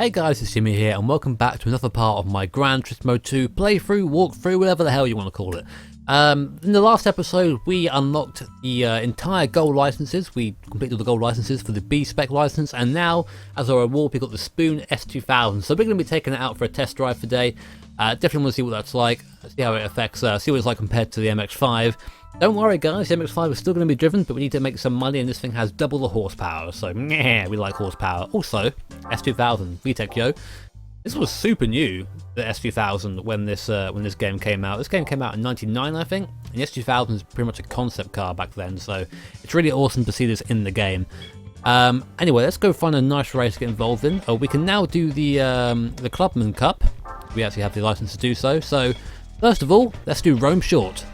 Hey guys, it's Jimmy here and welcome back to another part of my Gran Turismo 2 playthrough, walkthrough, whatever the hell you want to call it. In the last episode we unlocked the entire gold licenses. We completed all the gold licenses for the B-Spec license, and now as a reward we got the Spoon S2000. So we're going to be taking it out for a test drive today. Definitely want to see what that's like, see how it affects, see what it's like compared to the MX-5. Don't worry guys, the MX-5 is still going to be driven, but we need to make some money and this thing has double the horsepower, so yeah, we like horsepower. Also, S2000, VTEC yo. This was super new, the S2000, when this game came out. This game came out in '99, I think, and the S2000 is pretty much a concept car back then, so it's really awesome to see this in the game. Anyway, let's go find a nice race to get involved in. We can now do the Clubman Cup. We actually have the license to do so. So, first of all, let's do Rome Short.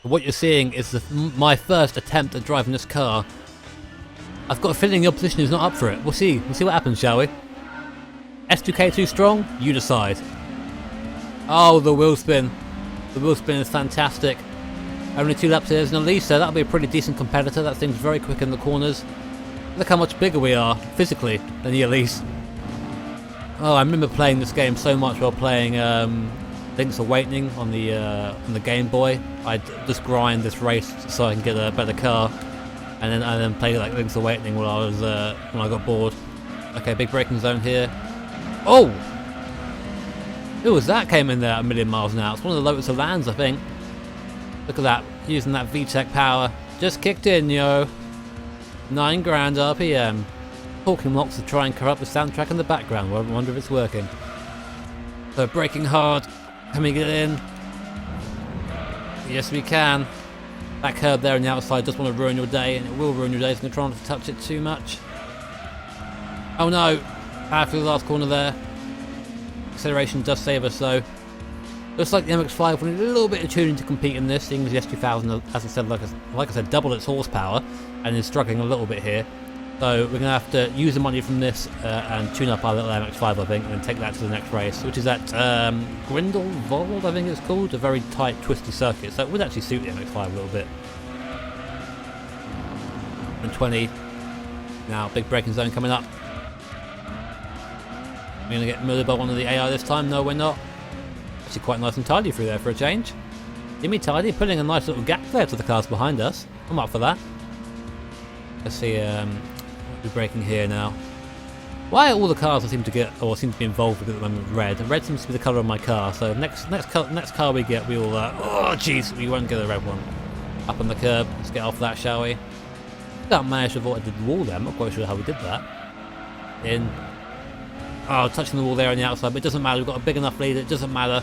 What you're seeing is my first attempt at driving this car. I've got a feeling the opposition is not up for it. We'll see what happens, shall we? S2K too strong? You decide. Oh, the wheel spin. The wheel spin is fantastic. Only 2 laps here, and Elisa, that'll be a pretty decent competitor. That thing's very quick in the corners. Look how much bigger we are, physically, than the Elise. Oh, I remember playing this game so much while playing Link's Awakening on the Game Boy. I'd just grind this race so I can get a better car, and then play like Link's Awakening when I got bored. Okay, big braking zone here. Oh! Who was that came in there at a million miles an hour? It's one of the Lotus Elans, I think. Look at that, using that VTEC power. Just kicked in, yo. 9 grand RPM. Talking locks to try and corrupt the soundtrack in the background. I wonder if it's working. So braking hard. Can we get in? Yes, we can. That curb there on the outside does want to ruin your day, and it will ruin your day, so I'm going to try not to touch it too much. Oh no! Power through the last corner there. Acceleration does save us though. Looks like the MX-5 will need a little bit of tuning to compete in this, seeing as the S2000, as I said, like I said, double its horsepower, and is struggling a little bit here. So we're going to have to use the money from this and tune up our little MX-5, I think, and then take that to the next race, which is at Grindelwald, I think it's called, a very tight, twisty circuit. So it would actually suit the MX-5 a little bit. And 20. Now, big braking zone coming up. We're going to get murdered by one of the AI this time. No, we're not. Actually quite nice and tidy through there for a change. Jimmy Tidy putting a nice little gap there to the cars behind us. I'm up for that. Let's see, we're braking here now. Why are all the cars I seem to be involved with at the moment red? Red seems to be the colour of my car, so next car we get, we will, oh jeez, we won't get a red one. Up on the curb, let's get off that, shall we? Can't manage to avoid the wall there, I'm not quite sure how we did that. In. Oh, touching the wall there on the outside, but it doesn't matter, we've got a big enough lead, it doesn't matter.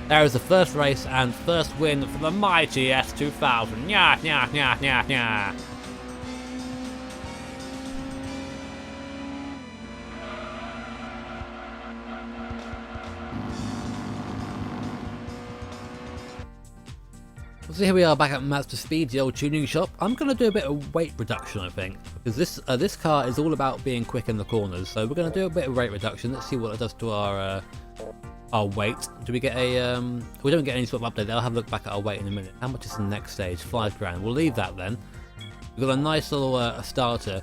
There is the first race and first win for the mighty S2000. Nya, nya, nya, nya, nya. So here we are back at Mazda Speed, the old tuning shop. I'm going to do a bit of weight reduction, I think, because this car is all about being quick in the corners. So we're going to do a bit of weight reduction. Let's see what it does to our weight. Do we get a? We don't get any sort of update. I'll have a look back at our weight in a minute. How much is the next stage? 5 grand. We'll leave that then. We've got a nice little starter.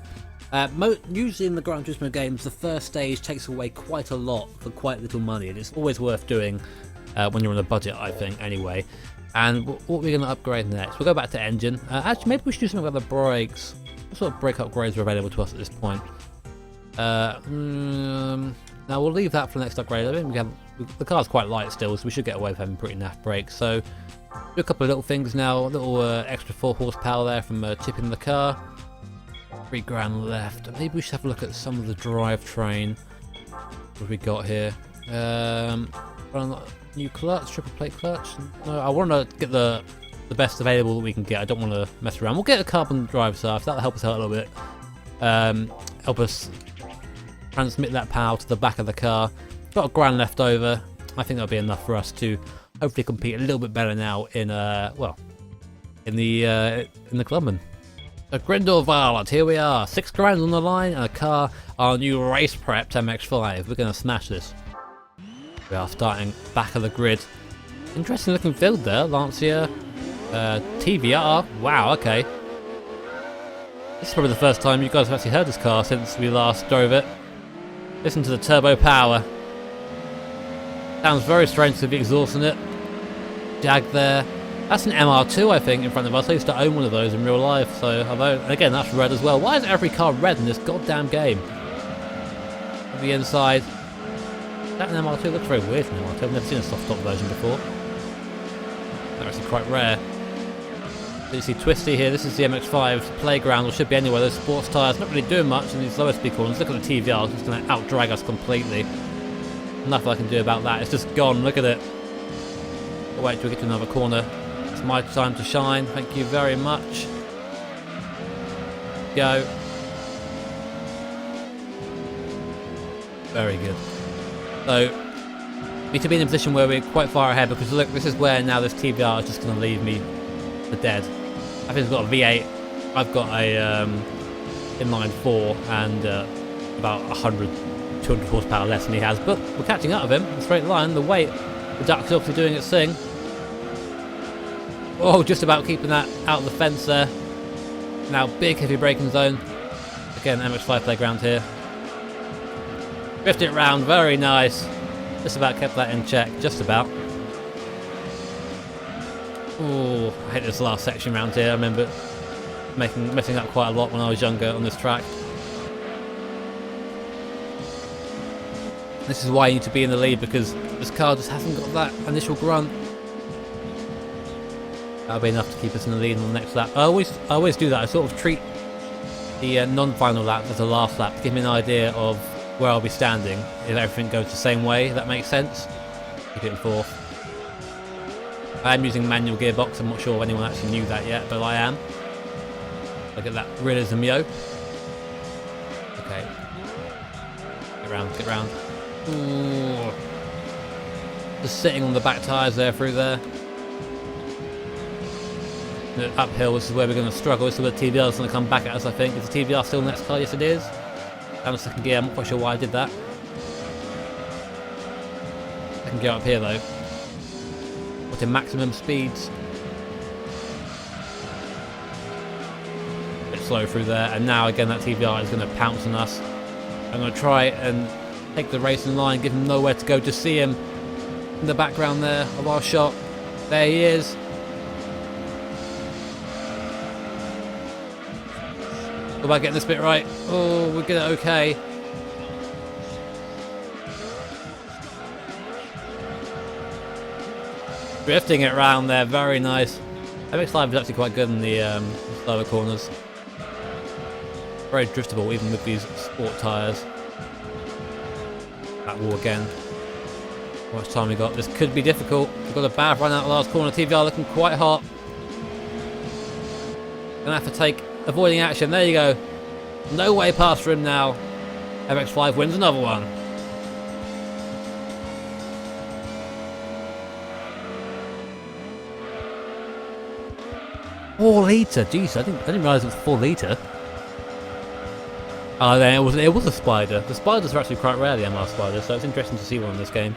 Usually in the Gran Turismo games, the first stage takes away quite a lot for quite little money, and it's always worth doing when you're on a budget, I think. Anyway. And what we're going to upgrade next, we'll go back to engine. Actually, maybe we should do something about the brakes. What sort of brake upgrades are available to us at this point? Now we'll leave that for the next upgrade. I think the car's quite light still, so we should get away with having pretty naff brakes. So, do a couple of little things now. A little extra 4 horsepower there from chipping the car. 3 grand left. Maybe we should have a look at some of the drivetrain. What have we got here? New clutch, triple plate clutch. No, I want to get the best available that we can get. I don't want to mess around. We'll get a carbon drive shaft. That'll help us out a little bit. Help us transmit that power to the back of the car. Got a grand left over. I think that'll be enough for us to hopefully compete a little bit better now in the Clubman. So Grindelwald, here we are. 6 grand on the line and a car, our new race prepped MX-5. We're going to smash this. We are starting back of the grid. Interesting looking field there, Lancia, TVR, wow, okay. This is probably the first time you guys have actually heard this car since we last drove it. Listen to the turbo power. Sounds very strange to be exhausting it. Jag there. That's an MR2, I think, in front of us. I used to own one of those in real life, so I've owned. And again, that's red as well. Why is every car red in this goddamn game? On the inside. That an MR2 looks very weird in an MR2. I've never seen a soft top version before. They're actually quite rare. So you see Twisty here. This is the MX-5's playground, or should be anyway. Those sports tyres not really doing much in these lower speed corners. Look at the TVR, it's just going to out-drag us completely. Nothing I can do about that. It's just gone. Look at it. Oh, wait till we get to another corner. It's my time to shine. Thank you very much. Go. Very good. So, we need to be in a position where we're quite far ahead, because look, this is where now this TVR is just going to leave me for dead. I think it's got a V8. I've got a inline 4 and about 100, 200 horsepower less than he has, but we're catching up with him in a straight line. The weight, the duck's obviously doing its thing. Oh, just about keeping that out of the fence there. Now, big heavy braking zone. Again, MX-5 playground here. Drift it round, very nice. Just about kept that in check, just about. Oh, I hate this last section round here. I remember messing up quite a lot when I was younger on this track. This is why you need to be in the lead, because this car just hasn't got that initial grunt. That'll be enough to keep us in the lead on the next lap. I always do that. I sort of treat the non-final lap as the last lap to give me an idea of where I'll be standing if everything goes the same way, if that makes sense. Keep it in fourth. I am using manual gearbox. I'm not sure if anyone actually knew that yet, but I am. Look at that realism, yo. Okay. Get round. Ooh. Just sitting on the back tyres there through there. Uphill, this is where we're going to struggle. This is where the TVR is going to come back at us, I think. Is the TVR still in the next car? Yes, it is. Down to second gear. I'm not quite sure why I did that. Second gear up here, though. What's in maximum speeds? A bit slow through there. And now, again, that TVR is going to pounce on us. I'm going to try and take the racing line, give him nowhere to go. Just see him in the background there of our shot. There he is. What about getting this bit right? Oh, we're getting it okay. Drifting it round there, very nice. MX-5 is actually quite good in the slower corners. Very driftable, even with these sport tyres. That wall again. How much time we got? This could be difficult. We've got a bad run out the last corner. TVR looking quite hot. Gonna have to take avoiding action. There you go. No way past for him now. MX-5 wins another one. Four litre. Jeez, I didn't realise it was 4 litre. Oh, then it was a spider. The spiders are actually quite rare, the MR spiders, so it's interesting to see one in this game.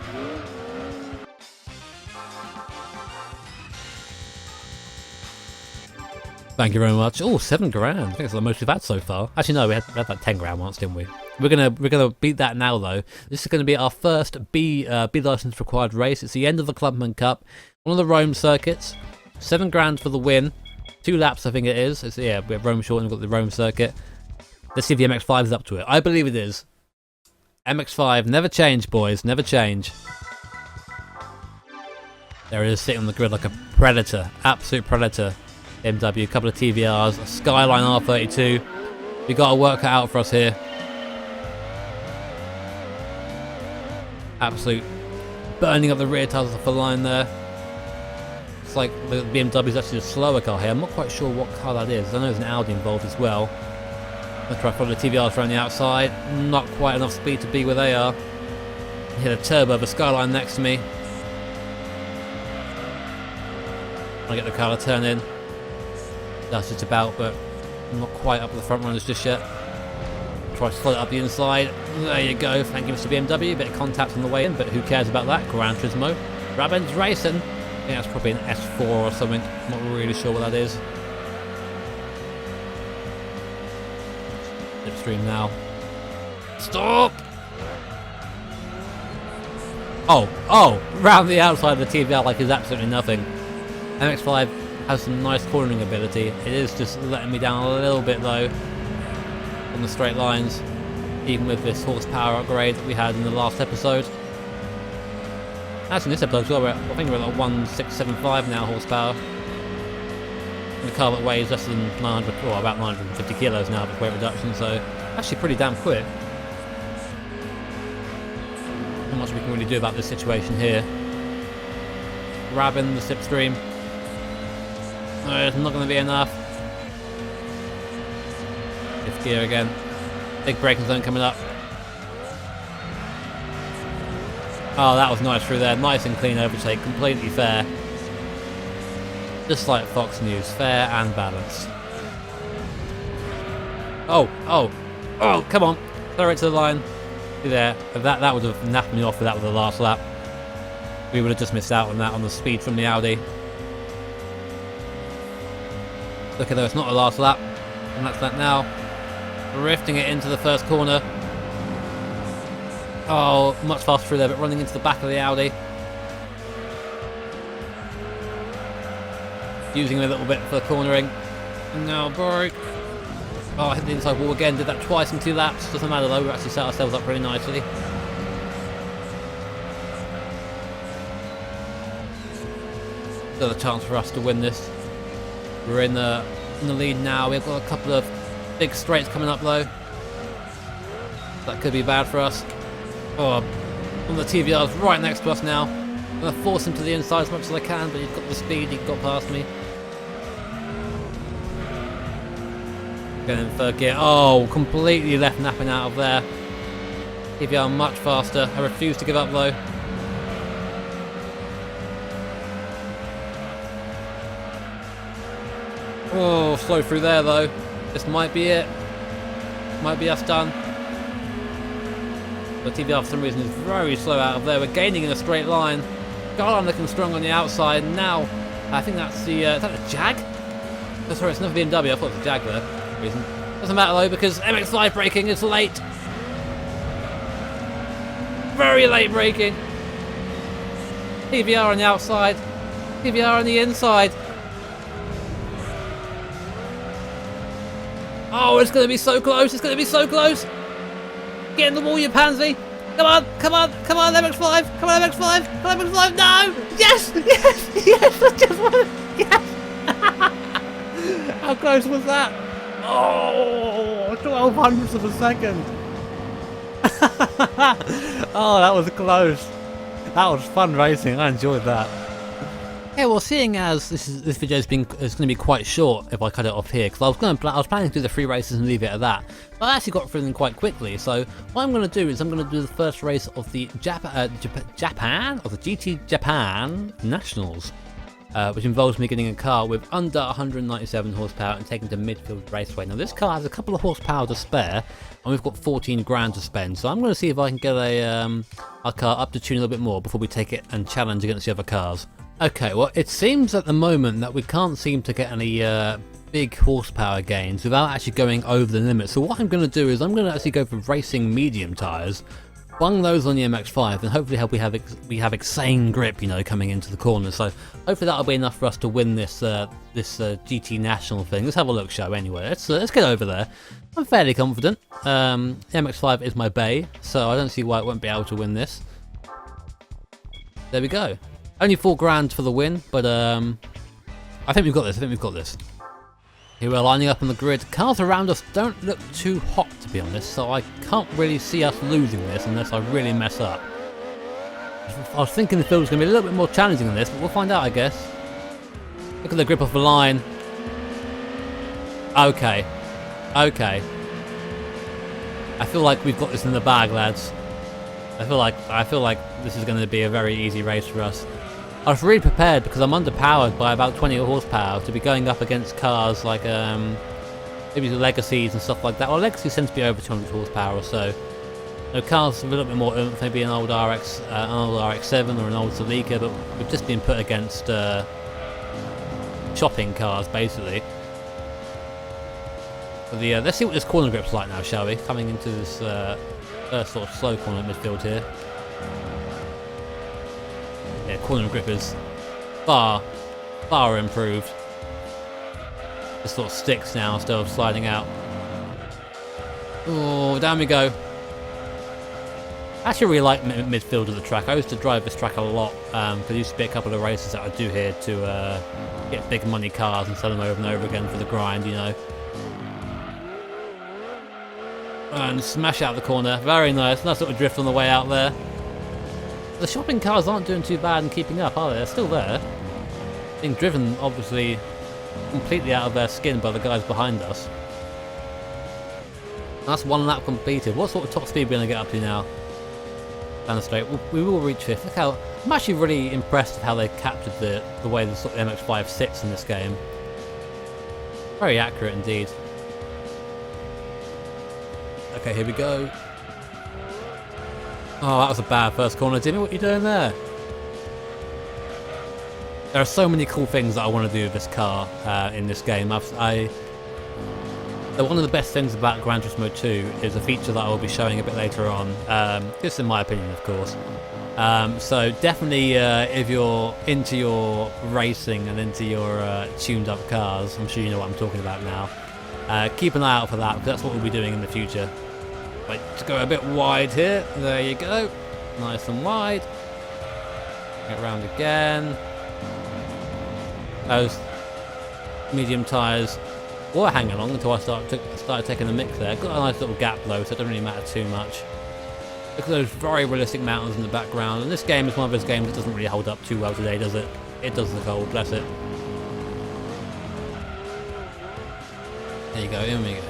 Thank you very much. Oh, 7 grand. I think it's the most we've had so far. Actually, no, we had like 10 grand once, didn't we? We're gonna beat that now, though. This is going to be our first B license required race. It's the end of the Clubman Cup, one of the Rome circuits. 7 grand for the win. 2 laps, I think it is. We have Rome short and we've got the Rome circuit. Let's see if the MX-5 is up to it. I believe it is. MX-5, never change, boys. Never change. There it is, sitting on the grid like a predator. Absolute predator. BMW, a couple of TVRs, a Skyline R32. We got to work it out for us here. Absolute burning up the rear tires off the line there. It's like the BMW is actually a slower car here. I'm not quite sure what car that is. I know there's an Audi involved as well. I'll try to follow the TVRs around the outside. Not quite enough speed to be where they are. Hit a turbo of a Skyline next to me. I get the car to turn in. That's just about, but I'm not quite up with the front runners just yet. Try to slot it up the inside. There you go. Thank you, Mr. BMW. Bit of contact on the way in, but who cares about that? Gran Turismo. Rabin's racing. I think that's probably an S4 or something. Not really sure what that is. Slipstream now. Stop! Oh, round the outside of the TVR like it's absolutely nothing. MX-5 has some nice cornering ability. It is just letting me down a little bit though on the straight lines, even with this horsepower upgrade that we had in the last episode. Actually, in this episode as well, I think we're at like 1675 now horsepower. In a car that weighs less than 900, or about 950 kilos now with weight reduction, so actually pretty damn quick. Not much we can really do about this situation here. Grabbing the slipstream. No, it's not going to be enough. Fifth gear again. Big braking zone coming up. Oh, that was nice through there. Nice and clean overtake. Completely fair. Just like Fox News. Fair and balanced. Oh, come on. Throw it to the line. See there. That would have napped me off if that was the last lap. We would have just missed out on that on the speed from the Audi. Look at though, it's not the last lap. And that's that now. Drifting it into the first corner. Oh, much faster through there, but running into the back of the Audi. Using it a little bit for cornering. And now brake. Oh, I hit the inside wall again. Did that twice in 2 laps. Doesn't matter though, we actually set ourselves up pretty nicely. Still a chance for us to win this. We're in the lead now. We've got a couple of big straights coming up though. That could be bad for us. Oh, on the TVR's right next to us now. I'm going to force him to the inside as much as I can, but he's got the speed, he got past me. Getting in third gear. Oh, completely left napping out of there. TVR much faster. I refuse to give up though. Oh, slow through there though. This might be it. Might be us done. But TVR for some reason is very slow out of there. We're gaining in a straight line. God, I'm looking strong on the outside. Now, I think that's the, is that a Jag? Oh, sorry, it's another BMW. I thought it was a Jag there for some reason. Doesn't matter though, because MX-5 braking is late. Very late braking. TVR on the outside. TVR on the inside. Oh, it's going to be so close. It's going to be so close. Get in the wall, you pansy! Come on, come on, come on, MX-5! Come on, MX-5! Come on, MX-5! No! Yes! Yes! Yes! I just won it! Yes! How close was that? Oh! 12 hundredths of a second! Oh, that was close. That was fun racing. I enjoyed that. Yeah, well, seeing as this video is going to be quite short if I cut it off here, because I was planning to do the 3 races and leave it at that. But I actually got through them quite quickly. So what I'm going to do is I'm going to do the first race of the GT Japan Nationals, which involves me getting a car with under 197 horsepower and taking to midfield raceway. Now this car has a couple of horsepower to spare, and we've got 14 grand to spend. So I'm going to see if I can get our car up to tune a little bit more before we take it and challenge against the other cars. Okay, well, it seems at the moment that we can't seem to get any big horsepower gains without actually going over the limit. So what I'm going to do is I'm going to actually go for racing medium tyres, bung those on the MX-5, and hopefully we have insane grip, you know, coming into the corner. So hopefully that'll be enough for us to win this GT National thing. Let's have a look, shall we? Anyway, let's get over there. I'm fairly confident. The MX-5 is my bay, so I don't see why it won't be able to win this. There we go. Only 4 grand for the win, but I think we've got this. Here we're lining up on the grid. Cars around us don't look too hot, to be honest, so I can't really see us losing this unless I really mess up. I was thinking the field was going to be a little bit more challenging than this, but we'll find out, I guess. Look at the grip off the line. Okay. I feel like we've got this in the bag, lads. I feel like this is going to be a very easy race for us. I was really prepared because I'm underpowered by about 20 horsepower to be going up against cars like maybe the Legacies and stuff like that. Well, Legacies tend to be over 200 horsepower or so. Cars with a little bit more oomph, maybe an old RX-7 or an old Celica, but we've just been put against shopping cars basically. But let's see what this corner grip's like now, shall we? Coming into this first sort of slow corner midfield here. Yeah, corner grip is far improved. It sort of sticks now instead of sliding out. Oh, down we go. I actually really like midfield of the track. I used to drive this track a lot because there used to be a couple of races that I do here to get big money cars and sell them over and over again for the grind, you know. And smash out the corner. Very nice. Nice little drift on the way out there. The shopping cars aren't doing too bad and keeping up, are they? They're still there. Being driven, obviously, completely out of their skin by the guys behind us. That's one lap completed. What sort of top speed are we going to get up to now? Down the straight. We will reach 5th. Look how... I'm actually really impressed with how they captured the way the sort of MX-5 sits in this game. Very accurate indeed. Okay, here we go. Oh, that was a bad first corner. Jimmy, what are you doing there? There are so many cool things that I want to do with this car in this game. One of the best things about Gran Turismo 2 is a feature that I will be showing a bit later on. Just in my opinion, of course. So definitely, if you're into your racing and into your tuned-up cars, I'm sure you know what I'm talking about now. Keep an eye out for that, because that's what we'll be doing in the future. Wait, to go a bit wide here. There you go. Nice and wide. Get round again. Those medium tyres were hanging along until I started taking the mix there. Got a nice little gap though, so it doesn't really matter too much. Look at those very realistic mountains in the background. And this game is one of those games that doesn't really hold up too well today, does it? It does look old, bless it. There you go, in we go.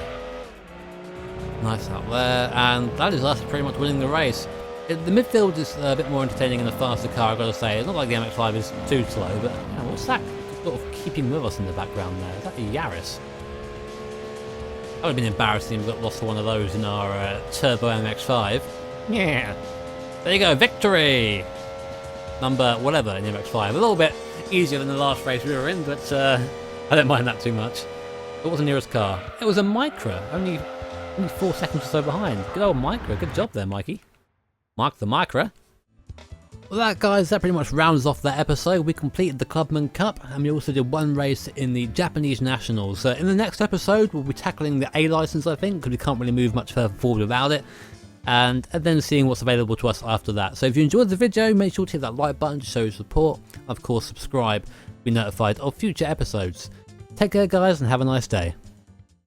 Nice out there, and that is us pretty much winning the race. The midfield is a bit more entertaining in the faster car, I've got to say. It's not like the MX-5 is too slow, but you know, what's that sort of keeping with us in the background there? Is that a Yaris? That would have been embarrassing if we got lost to one of those in our Turbo MX-5. Yeah. There you go, victory! Number whatever in the MX-5. A little bit easier than the last race we were in, but I don't mind that too much. What was the nearest car? It was a Micra, only 4 seconds or so behind. Good old Micra, good job there, Mikey. Mark the Micra. Well, that guys, that pretty much rounds off that episode. We completed the Clubman Cup, and we also did one race in the Japanese Nationals. In the next episode, we'll be tackling the A license, I think, because we can't really move much further forward without it. And then seeing what's available to us after that. So if you enjoyed the video, make sure to hit that like button to show your support. Of course, subscribe to be notified of future episodes. Take care, guys, and have a nice day.